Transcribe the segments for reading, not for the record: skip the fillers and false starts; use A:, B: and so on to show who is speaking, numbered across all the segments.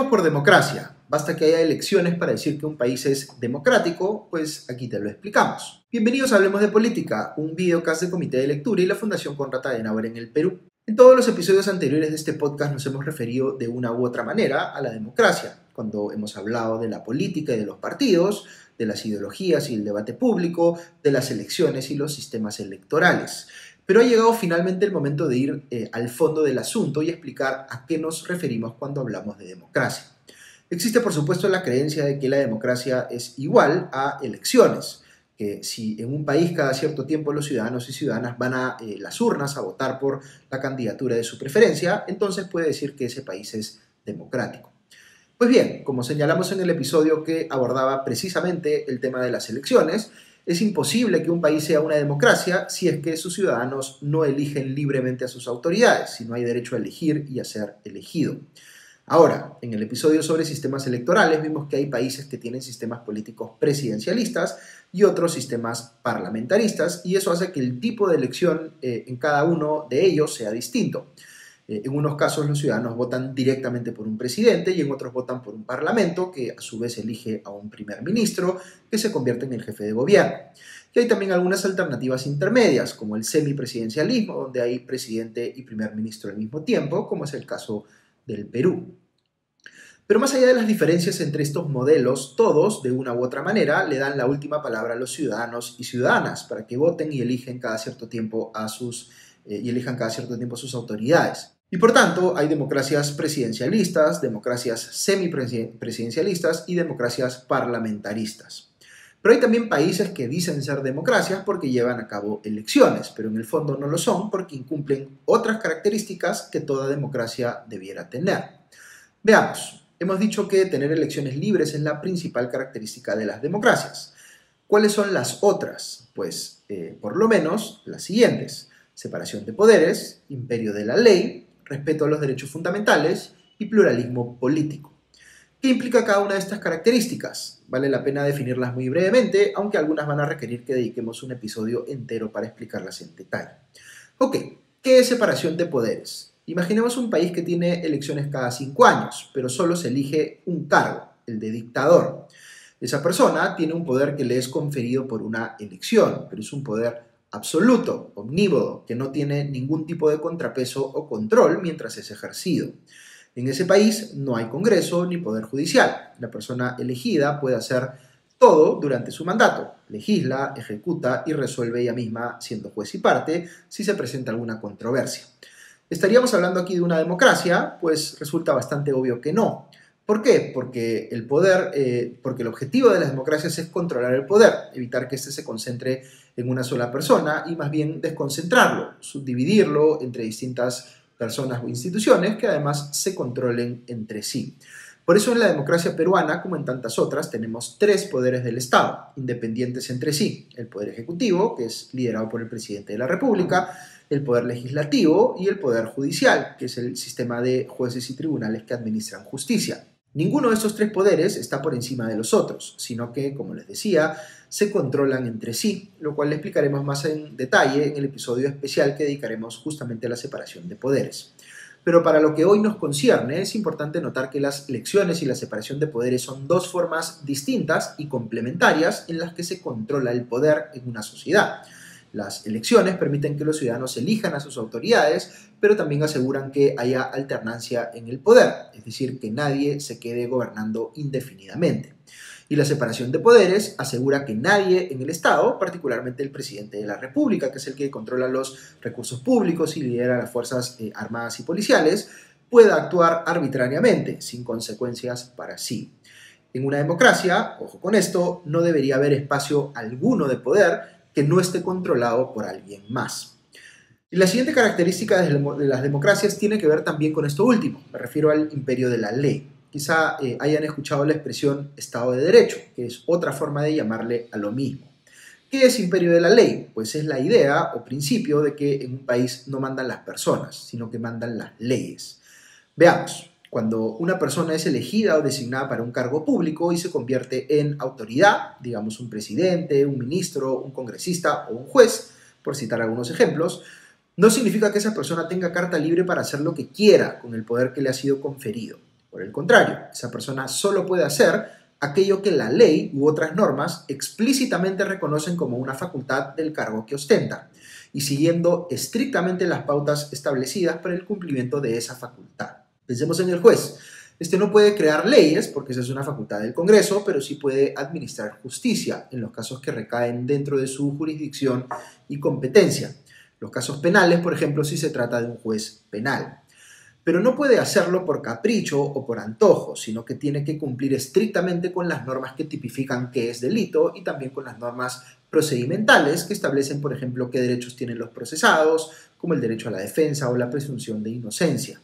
A: por democracia? Basta que haya elecciones para decir que un país es democrático, pues aquí te lo explicamos. Bienvenidos a Hablemos de Política, un videocast de Comité de Lectura y la Fundación Konrad Adenauer en el Perú. En todos los episodios anteriores de este podcast nos hemos referido de una u otra manera a la democracia, cuando hemos hablado de la política y de los partidos, de las ideologías y el debate público, de las elecciones y los sistemas electorales. Pero ha llegado finalmente el momento de ir al fondo del asunto y explicar a qué nos referimos cuando hablamos de democracia. Existe, por supuesto, la creencia de que la democracia es igual a elecciones, que si en un país cada cierto tiempo los ciudadanos y ciudadanas van a las urnas a votar por la candidatura de su preferencia, entonces puede decir que ese país es democrático. Pues bien, como señalamos en el episodio que abordaba precisamente el tema de las elecciones, es imposible que un país sea una democracia si es que sus ciudadanos no eligen libremente a sus autoridades, si no hay derecho a elegir y a ser elegido. Ahora, en el episodio sobre sistemas electorales vimos que hay países que tienen sistemas políticos presidencialistas y otros sistemas parlamentaristas, y eso hace que el tipo de elección en cada uno de ellos sea distinto. En unos casos los ciudadanos votan directamente por un presidente y en otros votan por un parlamento que a su vez elige a un primer ministro que se convierte en el jefe de gobierno. Y hay también algunas alternativas intermedias como el semipresidencialismo, donde hay presidente y primer ministro al mismo tiempo, como es el caso del Perú. Pero más allá de las diferencias entre estos modelos, todos, de una u otra manera, le dan la última palabra a los ciudadanos y ciudadanas para que voten y elijan cada cierto tiempo a sus autoridades. Y por tanto, hay democracias presidencialistas, democracias semipresidencialistas y democracias parlamentaristas. Pero hay también países que dicen ser democracias porque llevan a cabo elecciones, pero en el fondo no lo son porque incumplen otras características que toda democracia debiera tener. Veamos, hemos dicho que tener elecciones libres es la principal característica de las democracias. ¿Cuáles son las otras? Pues, por lo menos, las siguientes: separación de poderes, imperio de la ley, respeto a los derechos fundamentales y pluralismo político. ¿Qué implica cada una de estas características? Vale la pena definirlas muy brevemente, aunque algunas van a requerir que dediquemos un episodio entero para explicarlas en detalle. Ok, ¿qué es separación de poderes? Imaginemos un país que tiene elecciones cada 5 años, pero solo se elige un cargo, el de dictador. Esa persona tiene un poder que le es conferido por una elección, pero es un poder absoluto, omnívodo, que no tiene ningún tipo de contrapeso o control mientras es ejercido. En ese país no hay Congreso ni Poder Judicial. La persona elegida puede hacer todo durante su mandato. Legisla, ejecuta y resuelve ella misma siendo juez y parte si se presenta alguna controversia. ¿Estaríamos hablando aquí de una democracia? Pues resulta bastante obvio que no. ¿Por qué? Porque el objetivo de las democracias es controlar el poder, evitar que éste se concentre en una sola persona y más bien desconcentrarlo, subdividirlo entre distintas personas o instituciones que además se controlen entre sí. Por eso en la democracia peruana, como en tantas otras, tenemos 3 poderes del Estado, independientes entre sí: el poder ejecutivo, que es liderado por el presidente de la República, el poder legislativo y el poder judicial, que es el sistema de jueces y tribunales que administran justicia. Ninguno de estos 3 poderes está por encima de los otros, sino que, como les decía, se controlan entre sí, lo cual le explicaremos más en detalle en el episodio especial que dedicaremos justamente a la separación de poderes. Pero para lo que hoy nos concierne, es importante notar que las elecciones y la separación de poderes son 2 formas distintas y complementarias en las que se controla el poder en una sociedad. Las elecciones permiten que los ciudadanos elijan a sus autoridades, pero también aseguran que haya alternancia en el poder, es decir, que nadie se quede gobernando indefinidamente. Y la separación de poderes asegura que nadie en el Estado, particularmente el presidente de la República, que es el que controla los recursos públicos y lidera las fuerzas armadas y policiales, pueda actuar arbitrariamente, sin consecuencias para sí. En una democracia, ojo con esto, no debería haber espacio alguno de poder que no esté controlado por alguien más. Y la siguiente característica de las democracias tiene que ver también con esto último. Me refiero al imperio de la ley. Quizá hayan escuchado la expresión Estado de Derecho, que es otra forma de llamarle a lo mismo. ¿Qué es imperio de la ley? Pues es la idea o principio de que en un país no mandan las personas, sino que mandan las leyes. Veamos. Cuando una persona es elegida o designada para un cargo público y se convierte en autoridad, digamos un presidente, un ministro, un congresista o un juez, por citar algunos ejemplos, no significa que esa persona tenga carta libre para hacer lo que quiera con el poder que le ha sido conferido. Por el contrario, esa persona solo puede hacer aquello que la ley u otras normas explícitamente reconocen como una facultad del cargo que ostenta, y siguiendo estrictamente las pautas establecidas para el cumplimiento de esa facultad. Pensemos en el juez. Este no puede crear leyes, porque esa es una facultad del Congreso, pero sí puede administrar justicia en los casos que recaen dentro de su jurisdicción y competencia. Los casos penales, por ejemplo, si se trata de un juez penal. Pero no puede hacerlo por capricho o por antojo, sino que tiene que cumplir estrictamente con las normas que tipifican qué es delito y también con las normas procedimentales que establecen, por ejemplo, qué derechos tienen los procesados, como el derecho a la defensa o la presunción de inocencia.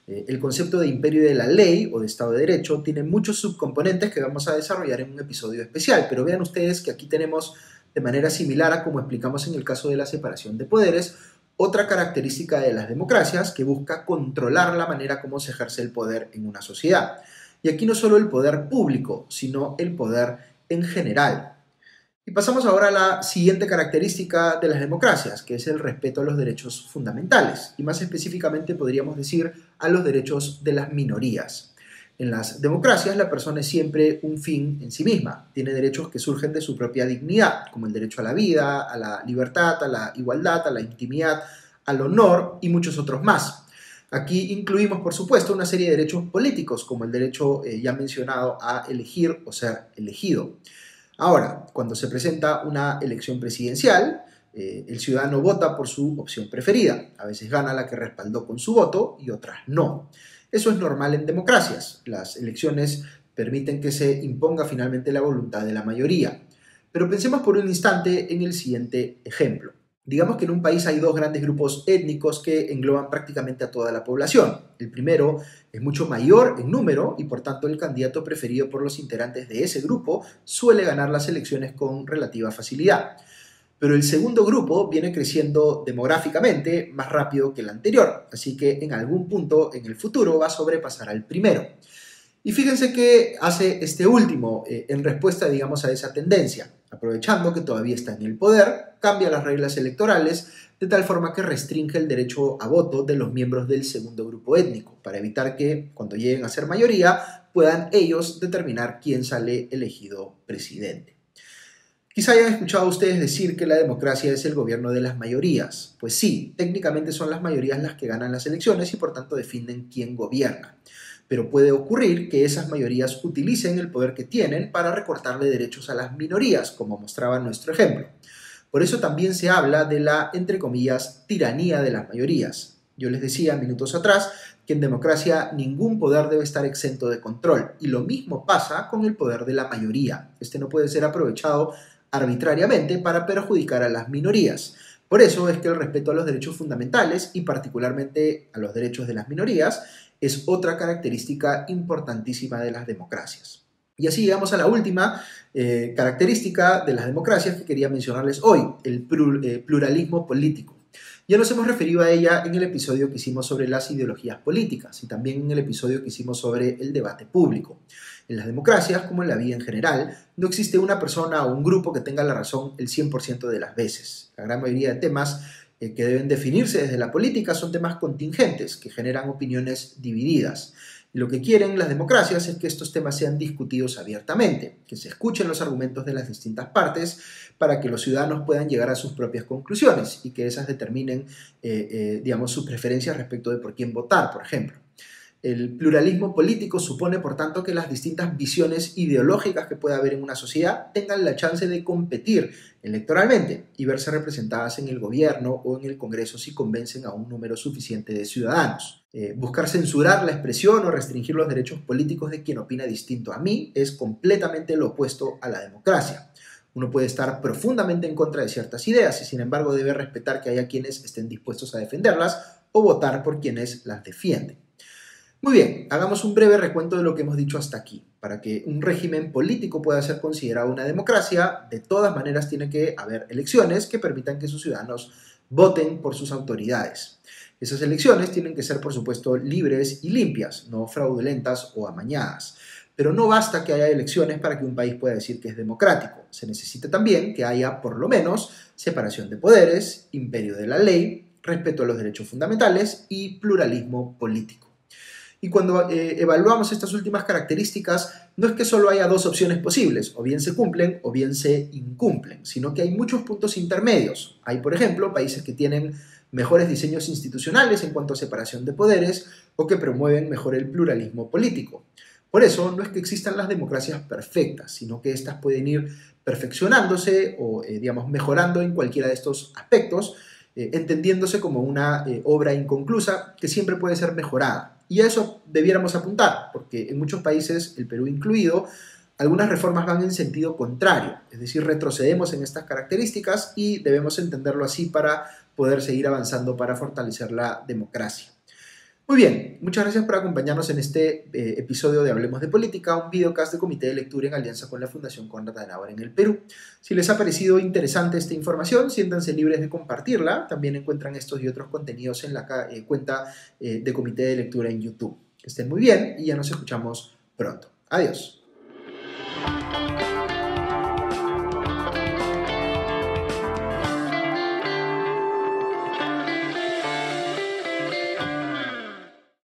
A: El concepto de imperio de la ley o de Estado de Derecho tiene muchos subcomponentes que vamos a desarrollar en un episodio especial, pero vean ustedes que aquí tenemos, de manera similar a como explicamos en el caso de la separación de poderes, otra característica de las democracias que busca controlar la manera como se ejerce el poder en una sociedad. Y aquí no solo el poder público, sino el poder en general. Y pasamos ahora a la siguiente característica de las democracias, que es el respeto a los derechos fundamentales, y más específicamente podríamos decir a los derechos de las minorías. En las democracias la persona es siempre un fin en sí misma, tiene derechos que surgen de su propia dignidad, como el derecho a la vida, a la libertad, a la igualdad, a la intimidad, al honor y muchos otros más. Aquí incluimos, por supuesto, una serie de derechos políticos, como el derecho ya mencionado a elegir o ser elegido. Ahora, cuando se presenta una elección presidencial, el ciudadano vota por su opción preferida. A veces gana la que respaldó con su voto y otras no. Eso es normal en democracias. Las elecciones permiten que se imponga finalmente la voluntad de la mayoría. Pero pensemos por un instante en el siguiente ejemplo. Digamos que en un país hay dos grandes grupos étnicos que engloban prácticamente a toda la población. El primero es mucho mayor en número y por tanto el candidato preferido por los integrantes de ese grupo suele ganar las elecciones con relativa facilidad. Pero el segundo grupo viene creciendo demográficamente más rápido que el anterior, así que en algún punto en el futuro va a sobrepasar al primero. Y fíjense qué hace este último en respuesta, digamos, a esa tendencia. Aprovechando que todavía está en el poder, cambia las reglas electorales de tal forma que restringe el derecho a voto de los miembros del segundo grupo étnico, para evitar que, cuando lleguen a ser mayoría, puedan ellos determinar quién sale elegido presidente. Quizá hayan escuchado ustedes decir que la democracia es el gobierno de las mayorías. Pues sí, técnicamente son las mayorías las que ganan las elecciones y por tanto definen quién gobierna. Pero puede ocurrir que esas mayorías utilicen el poder que tienen para recortarle derechos a las minorías, como mostraba nuestro ejemplo. Por eso también se habla de la, entre comillas, tiranía de las mayorías. Yo les decía minutos atrás que en democracia ningún poder debe estar exento de control, y lo mismo pasa con el poder de la mayoría. Este no puede ser aprovechado arbitrariamente para perjudicar a las minorías. Por eso es que el respeto a los derechos fundamentales y particularmente a los derechos de las minorías es otra característica importantísima de las democracias. Y así llegamos a la última característica de las democracias que quería mencionarles hoy, el pluralismo político. Ya nos hemos referido a ella en el episodio que hicimos sobre las ideologías políticas y también en el episodio que hicimos sobre el debate público. En las democracias, como en la vida en general, no existe una persona o un grupo que tenga la razón el 100% de las veces. La gran mayoría de temas que deben definirse desde la política son temas contingentes que generan opiniones divididas. Y lo que quieren las democracias es que estos temas sean discutidos abiertamente, que se escuchen los argumentos de las distintas partes para que los ciudadanos puedan llegar a sus propias conclusiones y que esas determinen, digamos, sus preferencias respecto de por quién votar, por ejemplo. El pluralismo político supone, por tanto, que las distintas visiones ideológicas que pueda haber en una sociedad tengan la chance de competir electoralmente y verse representadas en el gobierno o en el Congreso si convencen a un número suficiente de ciudadanos. Buscar censurar la expresión o restringir los derechos políticos de quien opina distinto a mí es completamente lo opuesto a la democracia. Uno puede estar profundamente en contra de ciertas ideas y sin embargo debe respetar que haya quienes estén dispuestos a defenderlas o votar por quienes las defienden. Muy bien, hagamos un breve recuento de lo que hemos dicho hasta aquí. Para que un régimen político pueda ser considerado una democracia, de todas maneras tiene que haber elecciones que permitan que sus ciudadanos voten por sus autoridades. Esas elecciones tienen que ser, por supuesto, libres y limpias, no fraudulentas o amañadas. Pero no basta que haya elecciones para que un país pueda decir que es democrático. Se necesita también que haya, por lo menos, separación de poderes, imperio de la ley, respeto a los derechos fundamentales y pluralismo político. Y cuando evaluamos estas últimas características, no es que solo haya dos opciones posibles, o bien se cumplen o bien se incumplen, sino que hay muchos puntos intermedios. Hay, por ejemplo, países que tienen mejores diseños institucionales en cuanto a separación de poderes o que promueven mejor el pluralismo político. Por eso, no es que existan las democracias perfectas, sino que éstas pueden ir perfeccionándose o, digamos, mejorando en cualquiera de estos aspectos, entendiéndose como una obra inconclusa que siempre puede ser mejorada. Y a eso debiéramos apuntar, porque en muchos países, el Perú incluido, algunas reformas van en sentido contrario, es decir, retrocedemos en estas características y debemos entenderlo así para poder seguir avanzando para fortalecer la democracia. Muy bien, muchas gracias por acompañarnos en este episodio de Hablemos de Política, un videocast de Comité de Lectura en alianza con la Fundación Konrad Adenauer en el Perú. Si les ha parecido interesante esta información, siéntanse libres de compartirla. También encuentran estos y otros contenidos en la cuenta de Comité de Lectura en YouTube. Que estén muy bien y ya nos escuchamos pronto. Adiós.